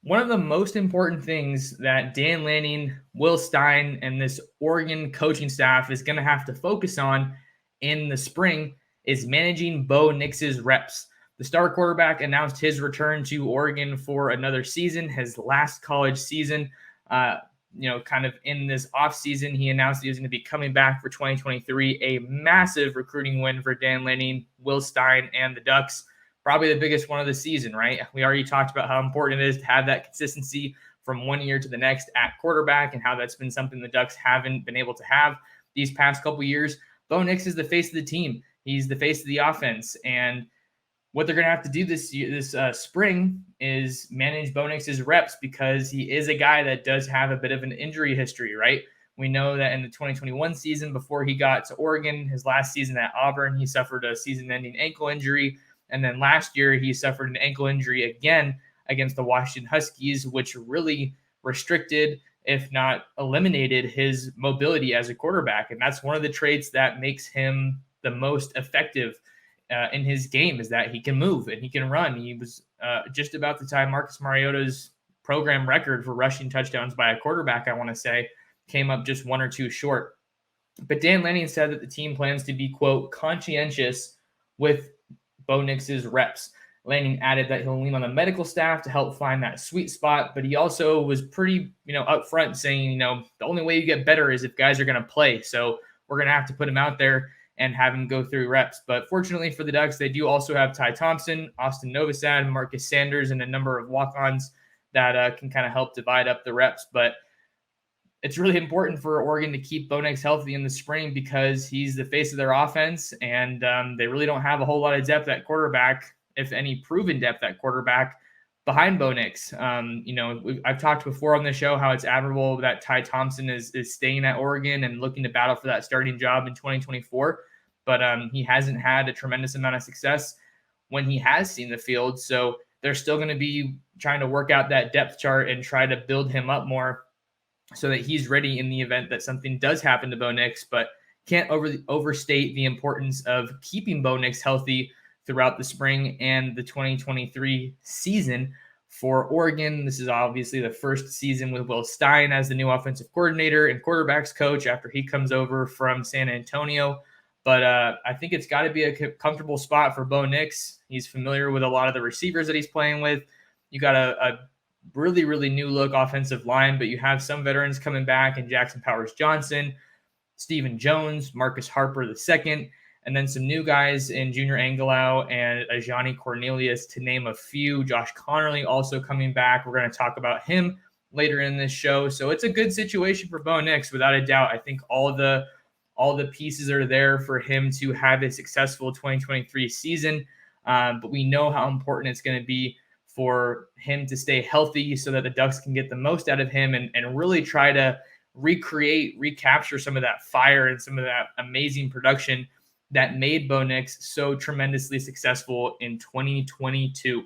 One of the most important things that Dan Lanning, Will Stein, and this Oregon coaching staff is going to have to focus on in the spring is managing Bo Nix's reps. The star quarterback announced his return to Oregon for another season, his last college season. Kind of in this offseason, he announced he was going to be coming back for 2023, a massive recruiting win for Dan Lanning, Will Stein, and the Ducks. Probably the biggest one of the season, right? We already talked about how important it is to have that consistency from one year to the next at quarterback and how that's been something the Ducks haven't been able to have these past couple years. Bo Nix is the face of the team. He's the face of the offense. And what they're going to have to do this spring is manage Bo Nix's reps because he is a guy that does have a bit of an injury history, right? We know that in the 2021 season, before he got to Oregon, his last season at Auburn, he suffered a season-ending ankle injury. And then last year, he suffered an ankle injury again against the Washington Huskies, which really restricted, if not eliminated, his mobility as a quarterback. And that's one of the traits that makes him the most effective in his game, is that he can move and he can run. He was just about to tie Marcus Mariota's program record for rushing touchdowns by a quarterback, I want to say, came up just one or two short. But Dan Lanning said that the team plans to be, quote, conscientious with Bo Nix's reps. Lanning added that he'll lean on the medical staff to help find that sweet spot, but he also was pretty, upfront saying, the only way you get better is if guys are going to play. So we're going to have to put him out there and have him go through reps. But fortunately for the Ducks, they do also have Ty Thompson, Austin Novosad, Marcus Sanders, and a number of walk-ons that can kind of help divide up the reps. But it's really important for Oregon to keep Bo Nix healthy in the spring because he's the face of their offense, and they really don't have a whole lot of depth at quarterback, if any proven depth at quarterback, behind Bo Nix. I've talked before on the show how it's admirable that Ty Thompson is staying at Oregon and looking to battle for that starting job in 2024, but he hasn't had a tremendous amount of success when he has seen the field, so they're still going to be trying to work out that depth chart and try to build him up more so that he's ready in the event that something does happen to Bo Nix, but can't overstate the importance of keeping Bo Nix healthy throughout the spring and the 2023 season for Oregon. This is obviously the first season with Will Stein as the new offensive coordinator and quarterbacks coach after he comes over from San Antonio. But I think it's got to be a comfortable spot for Bo Nix. He's familiar with a lot of the receivers that he's playing with. You got a really, really new look offensive line, but you have some veterans coming back in Jackson Powers Johnson, Stephen Jones, Marcus Harper II, and then some new guys in Junior Angelau and Ajani Cornelius, to name a few. Josh Connerly also coming back. We're going to talk about him later in this show. So it's a good situation for Bo Nix, without a doubt. I think all the pieces are there for him to have a successful 2023 season. But we know how important it's going to be for him to stay healthy so that the Ducks can get the most out of him and really try to recapture some of that fire and some of that amazing production that made Bo Nix so tremendously successful in 2022.